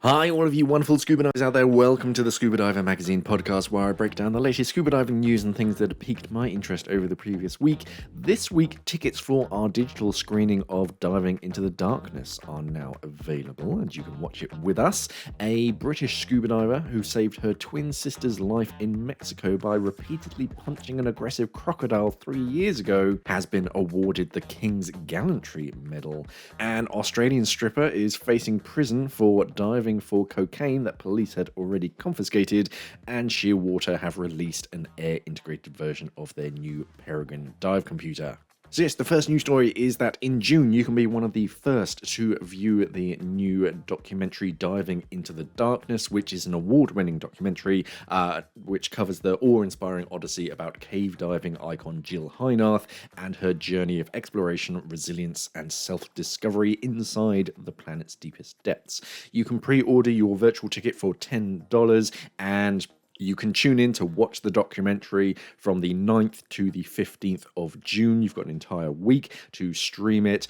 Hi, all of you wonderful scuba divers out there. Welcome to the Scuba Diver Magazine podcast, where I break down the latest scuba diving news and things that have piqued my interest over the previous week. This week, tickets for our digital screening of Diving into the Darkness are now available, and you can watch it with us. A British scuba diver who saved her twin sister's life in Mexico by repeatedly punching an aggressive crocodile 3 years ago has been awarded the King's Gallantry Medal. An Australian stripper is facing prison for diving for cocaine that police had already confiscated, and Shearwater have released an air-integrated version of their new Peregrine dive computer. So yes, the first news story is that in June you can be one of the first to view the new documentary Diving into the Darkness, which is an award-winning documentary which covers the awe-inspiring odyssey about cave diving icon Jill Heinarth and her journey of exploration, resilience, and self-discovery inside the planet's deepest depths. You can pre-order your virtual ticket for $10, and you can tune in to watch the documentary from the 9th to the 15th of June. You've got an entire week to stream it.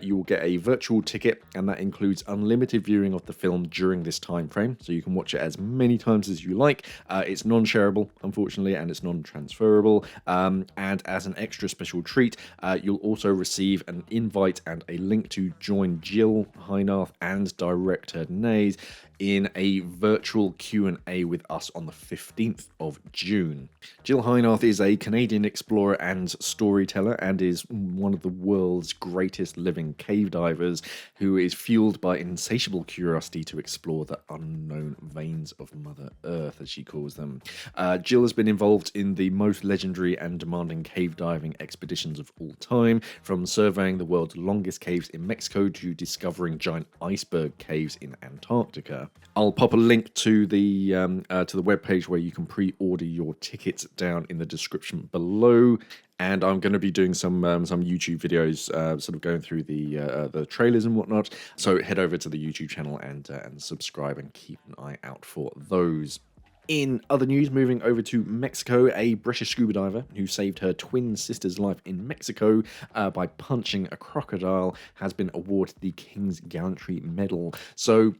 You will get a virtual ticket, and that includes unlimited viewing of the film during this time frame, so you can watch it as many times as you like. It's non-shareable, unfortunately, and it's non-transferable. And as an extra special treat, you'll also receive an invite and a link to join Jill Heinarth and director Nays in a virtual Q&A with us on the 15th of June. Jill Heinarth is a Canadian explorer and storyteller, and is one of the world's greatest living cave divers, who is fueled by insatiable curiosity to explore the unknown veins of Mother Earth, as she calls them. Jill has been involved in the most legendary and demanding cave diving expeditions of all time, from surveying the world's longest caves in Mexico to discovering giant iceberg caves in Antarctica. I'll pop a link to the webpage where you can pre-order your tickets down in the description below. And I'm going to be doing some YouTube videos, sort of going through the trailers and whatnot. So head over to the YouTube channel and subscribe and keep an eye out for those. In other news, moving over to Mexico, a British scuba diver who saved her twin sister's life in Mexico by punching a crocodile has been awarded the King's Gallantry Medal. So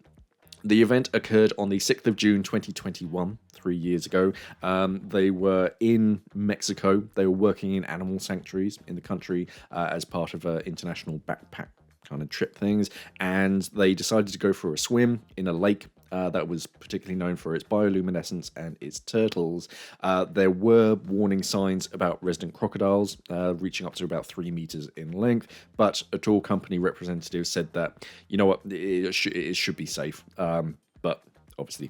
the event occurred on the 6th of June 2021, 3 years ago. They were in Mexico. They were working in animal sanctuaries in the country as part of international backpack kind of trip things, and they decided to go for a swim in a lake that was particularly known for its bioluminescence and its turtles. There were warning signs about resident crocodiles reaching up to about 3 meters in length, but a tour company representative said that, you know what, it should be safe. But obviously,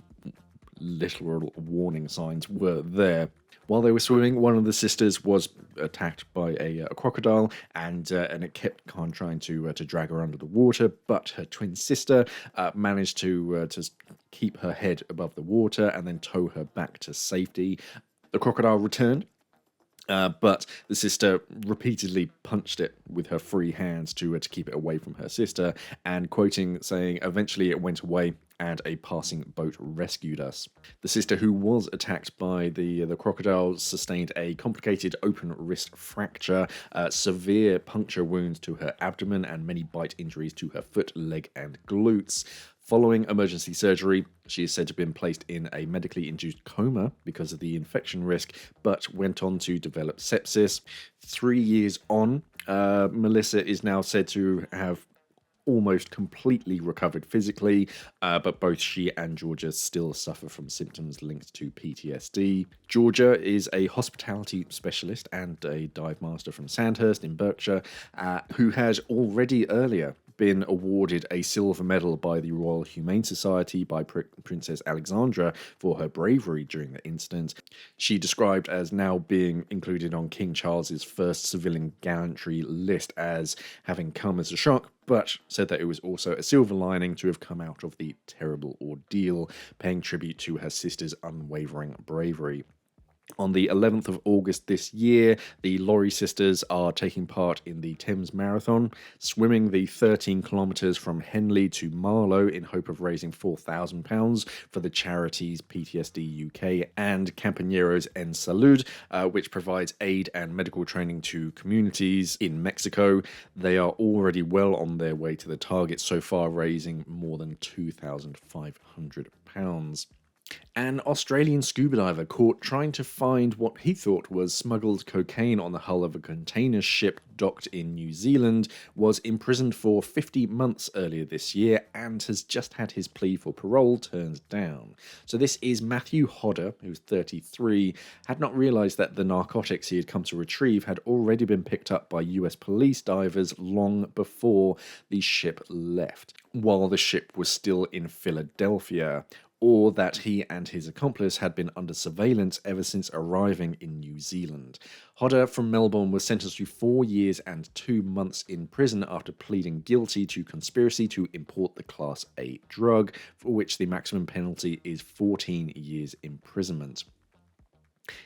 literal warning signs were there. While they were swimming, one of the sisters was attacked by a crocodile, and it kept kind of trying to drag her under the water. But her twin sister managed to keep her head above the water and then tow her back to safety. The crocodile returned, but the sister repeatedly punched it with her free hands to keep it away from her sister, and quoting, saying, "Eventually it went away and a passing boat rescued us." The sister, who was attacked by the crocodile, sustained a complicated open wrist fracture, severe puncture wounds to her abdomen, and many bite injuries to her foot, leg, and glutes. Following emergency surgery, she is said to have been placed in a medically induced coma because of the infection risk, but went on to develop sepsis. 3 years on, Melissa is now said to have almost completely recovered physically, but both she and Georgia still suffer from symptoms linked to PTSD. Georgia is a hospitality specialist and a dive master from Sandhurst in Berkshire, who had already earlier been awarded a silver medal by the Royal Humane Society by Princess Alexandra for her bravery during the incident. She described as now being included on King Charles's first civilian gallantry list as having come as a shock, but said that it was also a silver lining to have come out of the terrible ordeal, paying tribute to her sister's unwavering bravery. On the 11th of August this year, the Lorry sisters are taking part in the Thames Marathon, swimming the 13 kilometres from Henley to Marlow in hope of raising £4,000 for the charities PTSD UK and Campañeros en Salud, which provides aid and medical training to communities in Mexico. They are already well on their way to the target, so far raising more than £2,500. An Australian scuba diver caught trying to find what he thought was smuggled cocaine on the hull of a container ship docked in New Zealand was imprisoned for 50 months earlier this year and has just had his plea for parole turned down. So this is Matthew Hodder, who's 33, had not realised that the narcotics he had come to retrieve had already been picked up by US police divers long before the ship left, while the ship was still in Philadelphia, or that he and his accomplice had been under surveillance ever since arriving in New Zealand. Hodder from Melbourne was sentenced to 4 years and 2 months in prison after pleading guilty to conspiracy to import the Class A drug, for which the maximum penalty is 14 years imprisonment.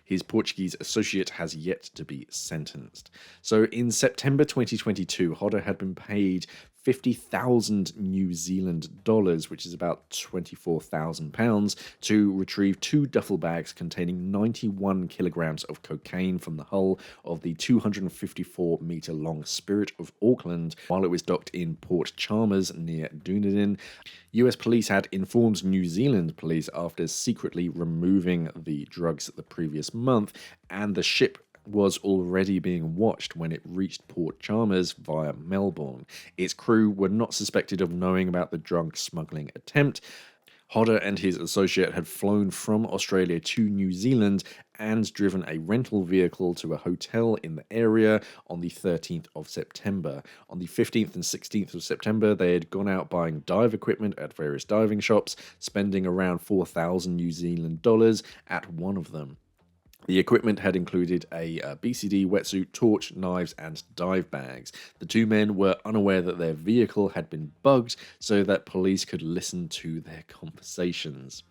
His Portuguese associate has yet to be sentenced. So in September 2022, Hodder had been paid 50,000 New Zealand dollars, which is about £24,000, to retrieve 2 duffel bags containing 91 kilograms of cocaine from the hull of the 254-metre-long Spirit of Auckland while it was docked in Port Chalmers near Dunedin. US police had informed New Zealand police after secretly removing the drugs the previous month, and the ship was already being watched when it reached Port Chalmers via Melbourne. Its crew were not suspected of knowing about the drug smuggling attempt. Hodder and his associate had flown from Australia to New Zealand and driven a rental vehicle to a hotel in the area on the 13th of September. On the 15th and 16th of September, they had gone out buying dive equipment at various diving shops, spending around 4,000 New Zealand dollars at one of them. The equipment had included a BCD wetsuit, torch, knives, and dive bags. The 2 men were unaware that their vehicle had been bugged so that police could listen to their conversations.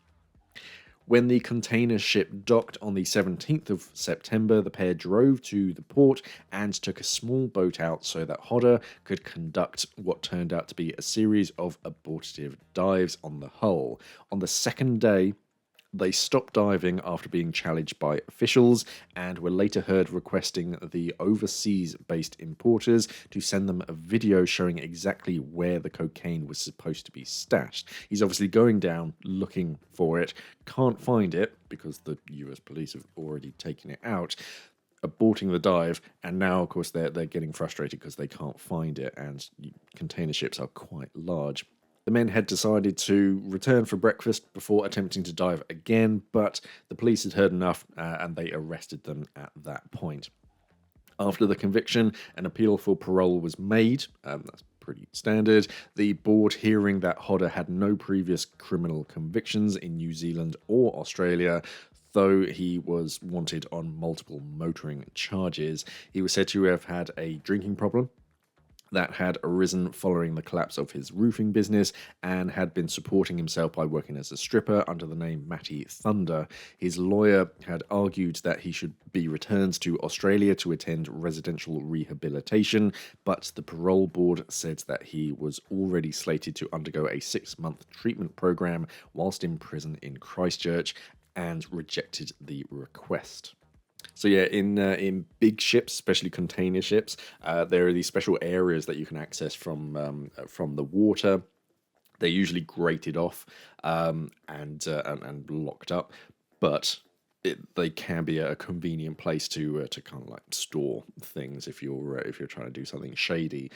When the container ship docked on the 17th of September, the pair drove to the port and took a small boat out so that Hodder could conduct what turned out to be a series of abortive dives on the hull. On the second day, they stopped diving after being challenged by officials and were later heard requesting the overseas-based importers to send them a video showing exactly where the cocaine was supposed to be stashed. He's obviously going down looking for it, can't find it because the US police have already taken it out, aborting the dive, and now of course they're getting frustrated because they can't find it, and container ships are quite large. The men had decided to return for breakfast before attempting to dive again, but the police had heard enough and they arrested them at that point. After the conviction, an appeal for parole was made. That's pretty standard. The board, hearing that Hodder had no previous criminal convictions in New Zealand or Australia, though he was wanted on multiple motoring charges, he was said to have had a drinking problem that had arisen following the collapse of his roofing business and had been supporting himself by working as a stripper under the name Matty Thunder. His lawyer had argued that he should be returned to Australia to attend residential rehabilitation, but the parole board said that he was already slated to undergo a 6-month treatment program whilst in prison in Christchurch and rejected the request. So yeah, in big ships, especially container ships, there are these special areas that you can access from the water. They're usually grated off and locked up, but they can be a convenient place to kind of like store things if you're trying to do something shady.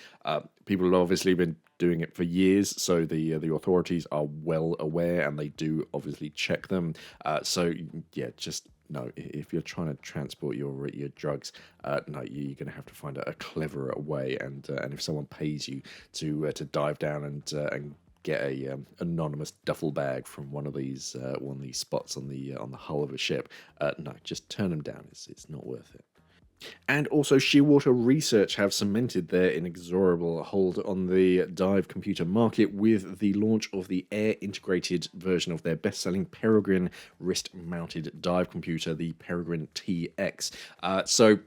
People have obviously been doing it for years, so the authorities are well aware and they do obviously check them. So yeah, just no, if you're trying to transport your drugs, no, you're going to have to find a cleverer way. And if someone pays you to dive down and get a anonymous duffel bag from one of these spots on the hull of a ship, no, just turn them down. It's not worth it. And also, Shearwater Research have cemented their inexorable hold on the dive computer market with the launch of the air-integrated version of their best-selling Peregrine wrist-mounted dive computer, the Peregrine TX. So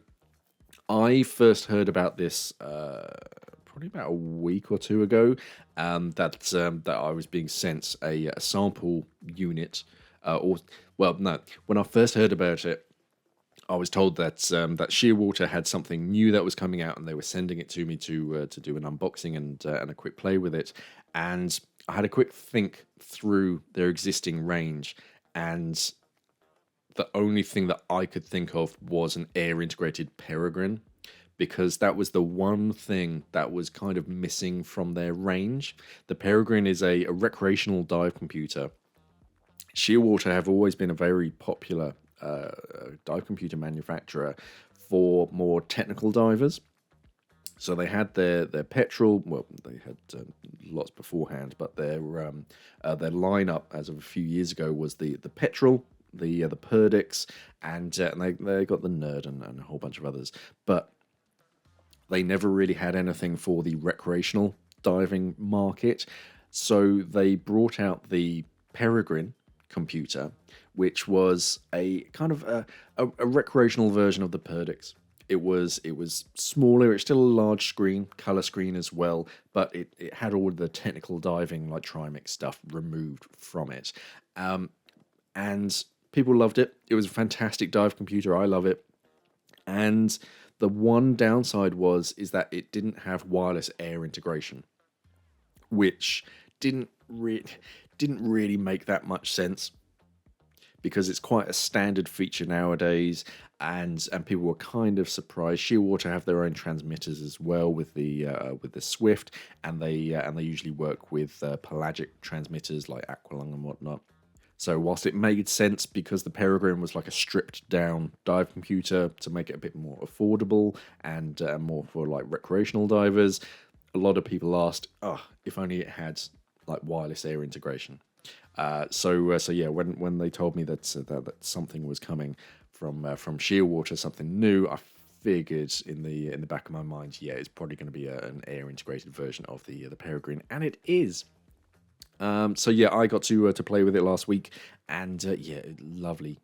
I first heard about this probably about a week or two ago. That I was being sent a sample unit, or well, no, when I first heard about it, I was told that that Shearwater had something new that was coming out, and they were sending it to me to do an unboxing and a quick play with it. And I had a quick think through their existing range, and the only thing that I could think of was an air integrated Peregrine, because that was the one thing that was kind of missing from their range. The Peregrine is a recreational dive computer. Shearwater have always been a very popular dive computer manufacturer for more technical divers. So they had their petrol. Well, they had lots beforehand, but their lineup as of a few years ago was the petrol, the Perdix, and they got the Nerd and a whole bunch of others. But they never really had anything for the recreational diving market. So they brought out the Peregrine computer, which was a kind of a recreational version of the Perdix. It was smaller. It's still a large screen, color screen as well, but it had all the technical diving like trimix stuff removed from it, and people loved it. It was a fantastic dive computer. I love it. And the one downside is that it didn't have wireless air integration, which didn't really make that much sense, because it's quite a standard feature nowadays, and people were kind of surprised. Shearwater have their own transmitters as well with the Swift, and they usually work with pelagic transmitters like Aqualung and whatnot. So whilst it made sense because the Peregrine was like a stripped down dive computer to make it a bit more affordable and more for like recreational divers, a lot of people asked, "Oh, if only it had like wireless air integration." So yeah, when they told me that something was coming from Shearwater, something new, I figured in the back of my mind, yeah, it's probably going to be an air integrated version of the Peregrine, and it is. So yeah, I got to play with it last week, and yeah, lovely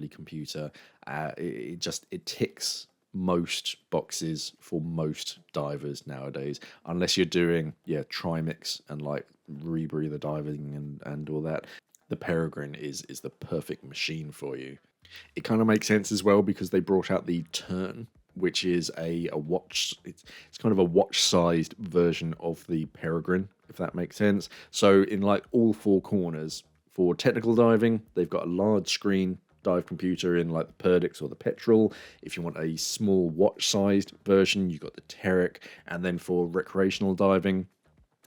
computer. It ticks most boxes for most divers nowadays, unless you're doing trimix and like rebreather diving and all that. The Peregrine is the perfect machine for you. It kind of makes sense as well because they brought out the Turn, which is a watch. It's kind of a watch-sized version of the Peregrine, if that makes sense. So in like all four corners for technical diving, they've got a large screen dive computer in like the Perdix or the Petrol. If you want a small watch-sized version, you've got the Terric, and then for recreational diving,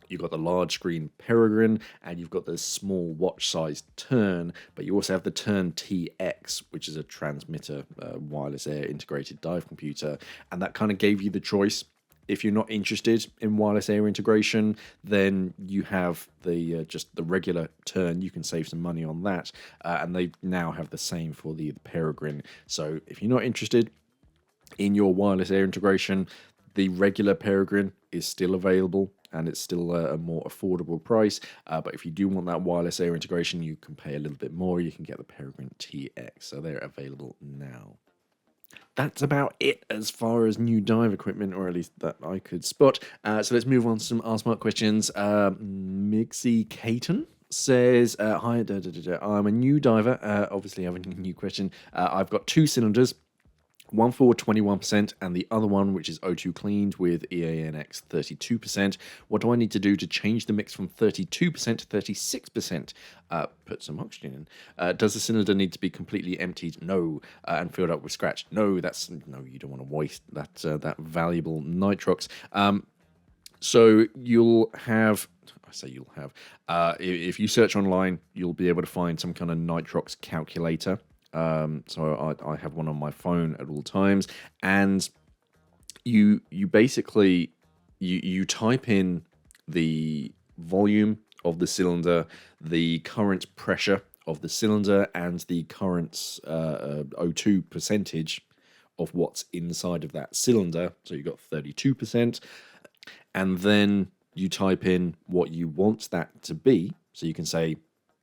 you've got the large screen Peregrine, and you've got the small watch-sized Turn, but you also have the Turn TX, which is a transmitter, wireless air integrated dive computer, and that kind of gave you the choice. If you're not interested in wireless air integration, then you have the just the regular Turn. You can save some money on that, and they now have the same for the Peregrine. So if you're not interested in your wireless air integration, the regular Peregrine is still available, and it's still a more affordable price. But if you do want that wireless air integration, you can pay a little bit more. You can get the Peregrine TX, so they're available now. That's about it as far as new dive equipment, or at least that I could spot. So let's move on to some Ask Mark questions. Mixie Caton says, hi, I'm a new diver. Obviously, I have a new question. I've got 2 cylinders, one for 21% and the other one, which is O2 cleaned with EANX 32%. What do I need to do to change the mix from 32% to 36%? Put some oxygen in. Does the cylinder need to be completely emptied? No. And filled up with scratch? No. You don't want to waste that valuable nitrox. So you'll have. If you search online, you'll be able to find some kind of nitrox calculator. So I have one on my phone at all times, and you basically you type in the volume of the cylinder, the current pressure of the cylinder, and the current O2 percentage of what's inside of that cylinder. So you've got 32%. And then you type in what you want that to be. So you can say,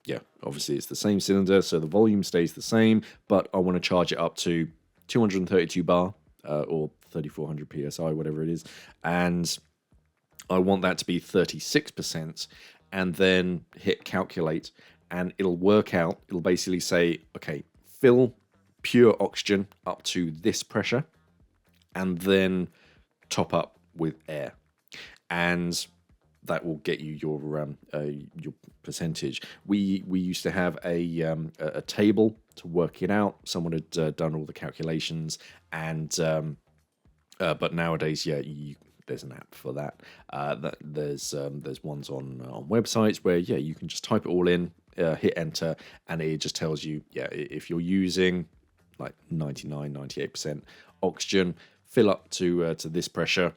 yeah, obviously it's the same cylinder, so the volume stays the same, but I want to charge it up to 232 bar or 3400 psi, whatever it is. And I want that to be 36%, and then hit calculate, and it'll work out. It'll basically say, okay, fill pure oxygen up to this pressure, and then top up with air. And that will get you your percentage. We used to have a table to work it out. Someone had done all the calculations, and but nowadays, yeah, there's an app for that. There's ones on websites where you can just type it all in, hit enter, and it just tells you if you're using like 98% oxygen, fill up to this pressure,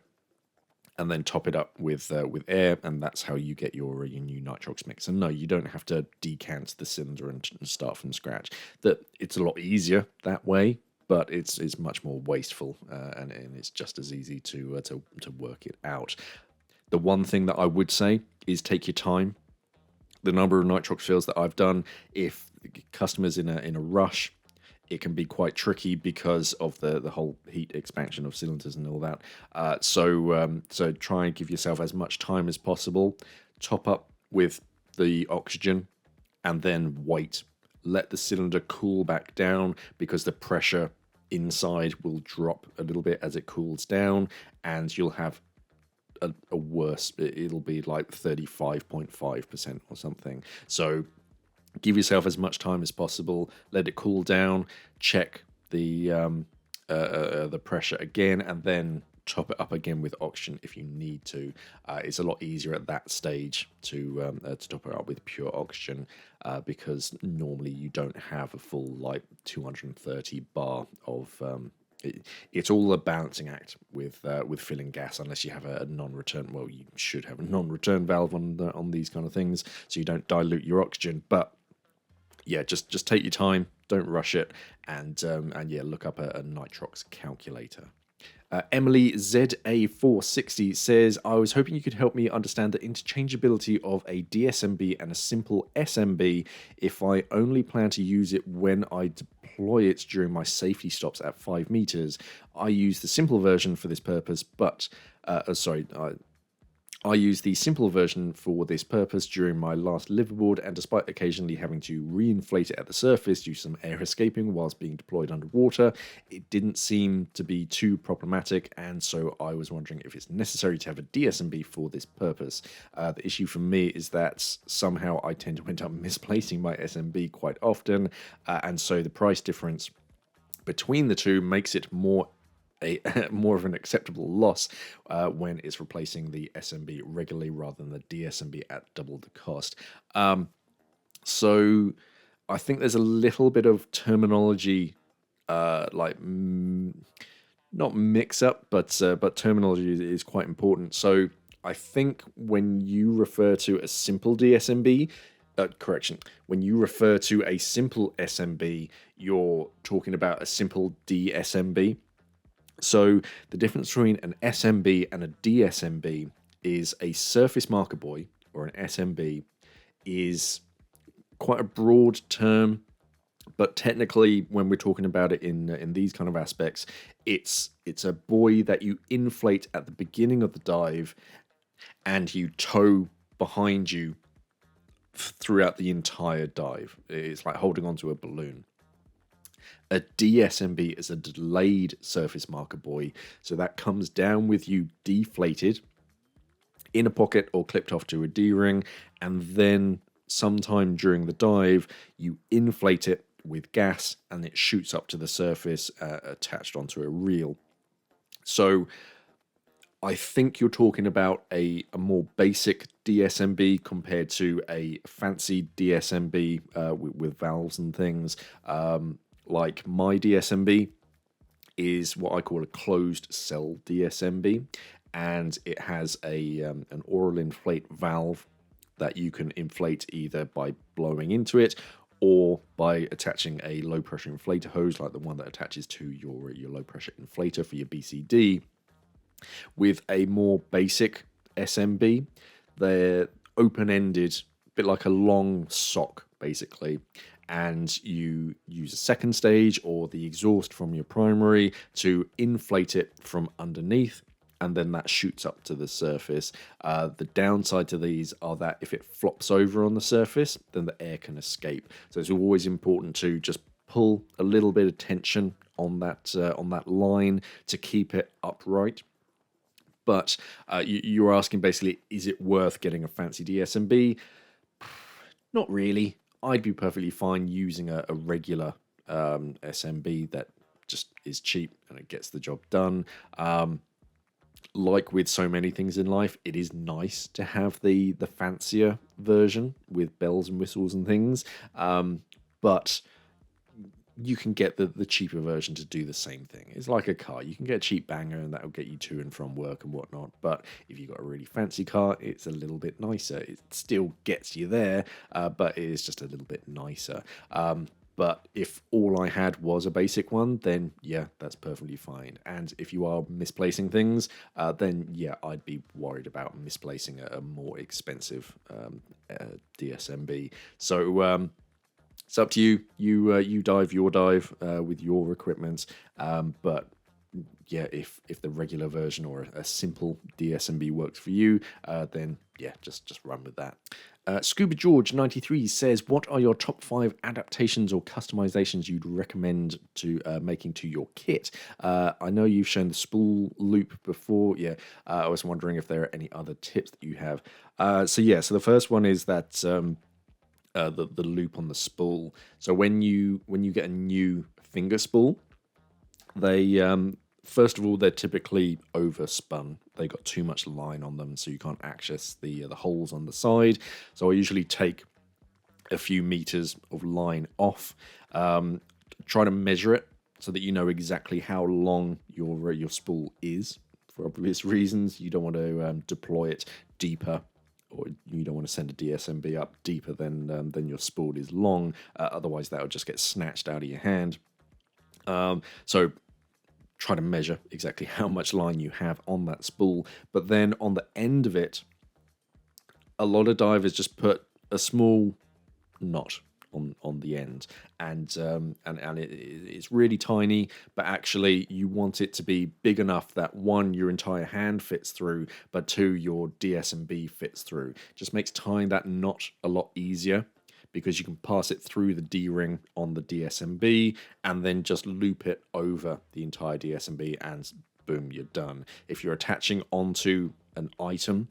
and then top it up with air, and that's how you get your new nitrox mix. And no, you don't have to decant the cylinder and start from scratch. That it's a lot easier that way, but it's much more wasteful, and it's just as easy to work it out. The one thing that I would say is take your time. The number of nitrox fills that I've done, if customers in a rush, it can be quite tricky because of the whole heat expansion of cylinders and all that. So try and give yourself as much time as possible. Top up with the oxygen, and then wait. Let the cylinder cool back down, because the pressure inside will drop a little bit as it cools down, and you'll have a worse. It'll be like 35.5% or something. So give yourself as much time as possible. Let it cool down. Check the pressure again, and then top it up again with oxygen if you need to. It's a lot easier at that stage to top it up with pure oxygen, because normally you don't have a full like 230 bar of. It's all a balancing act with filling gas, unless you have a non-return. Well, you should have a non-return valve on these kind of things, so you don't dilute your oxygen. But yeah, just take your time, don't rush it, and look up a nitrox calculator. Emily ZA460 says, I was hoping you could help me understand the interchangeability of a DSMB and a simple SMB if I only plan to use it when I deploy it during my safety stops at 5 meters. I use the simple version for this purpose, but I use the simple version for this purpose during my last liveaboard, and despite occasionally having to reinflate it at the surface due to some air escaping whilst being deployed underwater, it didn't seem to be too problematic, and so I was wondering if it's necessary to have a DSMB for this purpose. The issue for me is that somehow I tend to end up misplacing my SMB quite often, and so the price difference between the two makes it more of an acceptable loss when it's replacing the SMB regularly rather than the DSMB at double the cost. So I think there's a little bit of terminology, not mix up, but terminology is quite important. So I think when you refer to a simple DSMB, when you refer to a simple SMB, you're talking about a simple DSMB. So the difference between an SMB and a DSMB is a surface marker buoy, or an SMB, is quite a broad term, but technically when we're talking about it in these kind of aspects, it's a buoy that you inflate at the beginning of the dive and you tow behind you throughout the entire dive. It's like holding onto a balloon. A DSMB is a delayed surface marker buoy, so that comes down with you deflated in a pocket or clipped off to a D-ring, and then sometime during the dive you inflate it with gas and it shoots up to the surface attached onto a reel. So I think you're talking about a more basic DSMB compared to a fancy DSMB with valves and things. Like my DSMB is what I call a closed cell DSMB, and it has an oral inflate valve that you can inflate either by blowing into it or by attaching a low pressure inflator hose like the one that attaches to your low pressure inflator for your BCD. With a more basic SMB, they're open-ended, a bit like a long sock basically, and you use a second stage or the exhaust from your primary to inflate it from underneath, and then that shoots up to the surface. The downside to these are that if it flops over on the surface, then the air can escape. So it's always important to just pull a little bit of tension on that line to keep it upright. But you're asking basically, is it worth getting a fancy DSMB? Not really. I'd be perfectly fine using a regular SMB that just is cheap and it gets the job done. Like with so many things in life, it is nice to have the fancier version with bells and whistles and things. But you can get the cheaper version to do the same thing. It's like a car. You can get a cheap banger and that'll get you to and from work and whatnot. But if you've got a really fancy car, it's a little bit nicer. It still gets you there, but it is just a little bit nicer. But if all I had was a basic one, then yeah, that's perfectly fine. And if you are misplacing things, then yeah, I'd be worried about misplacing a more expensive DSMB. So it's up to you. You dive your dive with your equipment. But yeah, if the regular version or a simple DSMB works for you, then yeah, just run with that. Scuba George 93 says, "What are your top 5 adaptations or customizations you'd recommend to making to your kit?" I know you've shown the spool loop before. Yeah, I was wondering if there are any other tips that you have. So the first one is that the loop on the spool. So when you get a new finger spool, they first of all, they're typically overspun. They got too much line on them, so you can't access the holes on the side. So I usually take a few meters of line off, try to measure it so that you know exactly how long your spool is. For obvious reasons, you don't want to deploy it deeper, or you don't want to send a DSMB up deeper than your spool is long. Otherwise, that will just get snatched out of your hand. So try to measure exactly how much line you have on that spool. But then on the end of it, a lot of divers just put a small knot on the end, and it's really tiny, but actually you want it to be big enough that one, your entire hand fits through, but two, your DSMB fits through. Just makes tying that knot a lot easier, because you can pass it through the D-ring on the DSMB and then just loop it over the entire DSMB, and boom, you're done. If you're attaching onto an item,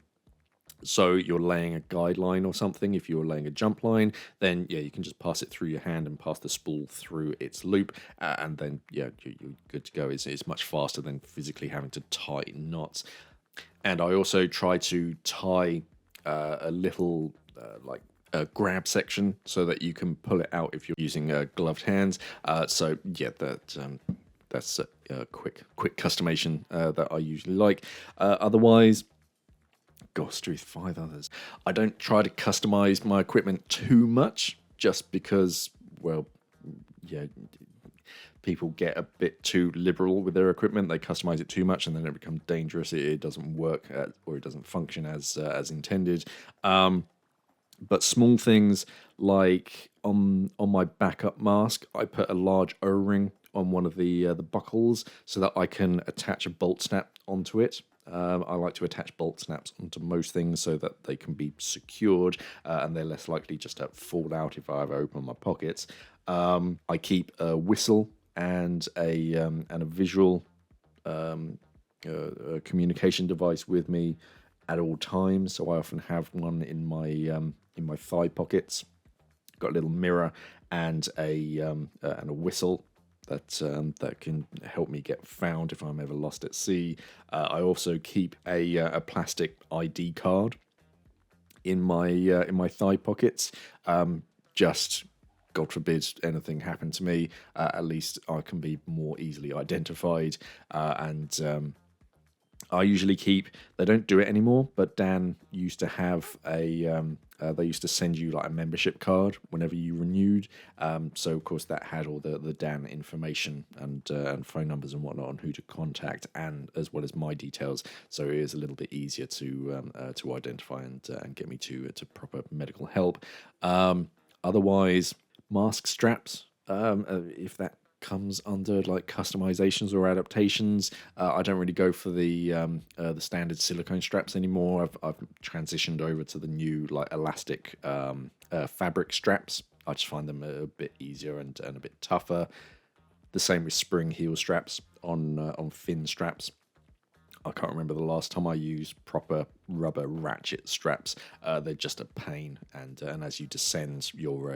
so you're laying a guideline or something, if you're laying a jump line, then yeah, you can just pass it through your hand and pass the spool through its loop, and then yeah, you're good to go. It's much faster than physically having to tie knots. And I also try to tie a little like a grab section so that you can pull it out if you're using gloved hands. So yeah, that's a quick customization that I usually like. Otherwise, gosh, with 5 others, I don't try to customize my equipment too much, just because, well, yeah, people get a bit too liberal with their equipment. They customize it too much, and then it becomes dangerous. It doesn't work or it doesn't function as intended. But small things like on my backup mask, I put a large O-ring on one of the buckles so that I can attach a bolt snap onto it. I like to attach bolt snaps onto most things so that they can be secured, and they're less likely just to fall out if I ever open my pockets. I keep a whistle and a visual communication device with me at all times. So I often have one in my thigh pockets. Got a little mirror and a whistle that can help me get found if I'm ever lost at sea. I also keep a plastic ID card in my thigh pockets. Just God forbid anything happened to me, at least I can be more easily identified. And I usually keep. They don't do it anymore, but Dan used to have a. They used to send you like a membership card whenever you renewed. So of course that had all the Dan information and phone numbers and whatnot on who to contact, and as well as my details. So it is a little bit easier to identify and get me to proper medical help. Otherwise, mask straps. If that comes under like customizations or adaptations. I don't really go for the standard silicone straps anymore. I've transitioned over to the new like elastic fabric straps. I just find them a bit easier and a bit tougher. The same with spring heel straps on fin straps. I can't remember the last time I used proper rubber ratchet straps. They're just a pain, and as you descend, your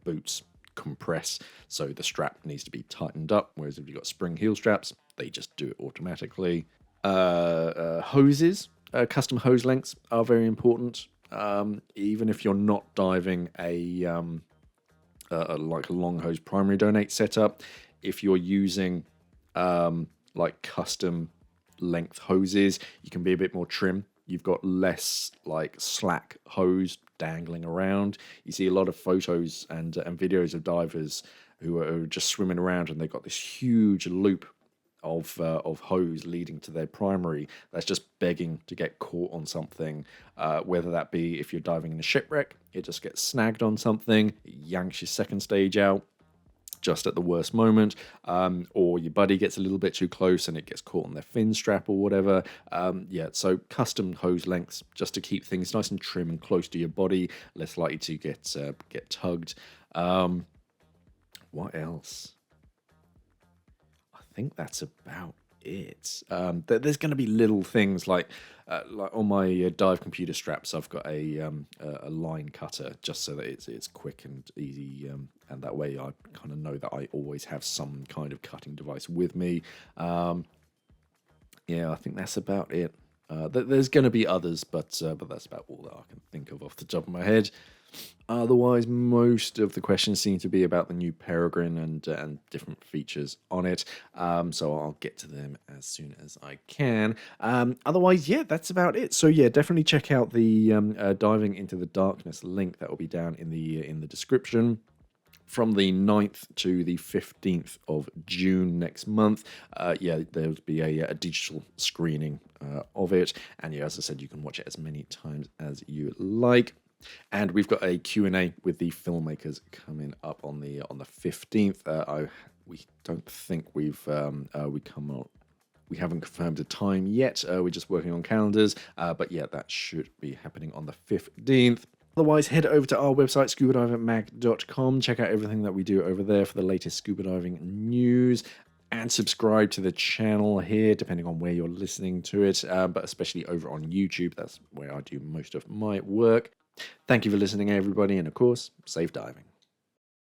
boots compress, so the strap needs to be tightened up. Whereas if you've got spring heel straps, they just do it automatically. Hoses, custom hose lengths are very important. Even if you're not diving like a long hose primary donate setup, if you're using like custom length hoses, you can be a bit more trim. You've got less like slack hose dangling around. You see a lot of photos and videos of divers who are just swimming around and they've got this huge loop of hose leading to their primary that's just begging to get caught on something, whether that be if you're diving in a shipwreck, it just gets snagged on something, it yanks your second stage out just at the worst moment, or your buddy gets a little bit too close and it gets caught on their fin strap or whatever. So custom hose lengths just to keep things nice and trim and close to your body, less likely to get tugged. What else? I think that's about it. There's going to be little things like on my dive computer straps, I've got a line cutter just so that it's quick and easy, and that way I kind of know that I always have some kind of cutting device with me. I think that's about it. There's going to be others, but that's about all that I can think of off the top of my head. Otherwise, most of the questions seem to be about the new Peregrine and different features on it. So I'll get to them as soon as I can. Otherwise, that's about it. So definitely check out the Diving into the Darkness link that will be down in the description. From the 9th to the 15th of June next month, there'll be a digital screening of it. And as I said, you can watch it as many times as you like. And we've got a Q&A with the filmmakers coming up on the 15th. We don't think we haven't confirmed a time yet. We're just working on calendars. But that should be happening on the 15th. Otherwise, head over to our website, scubadivingmag.com. Check out everything that we do over there for the latest scuba diving news. And subscribe to the channel here, depending on where you're listening to it. But especially over on YouTube. That's where I do most of my work. Thank you for listening, everybody. And of course, safe diving.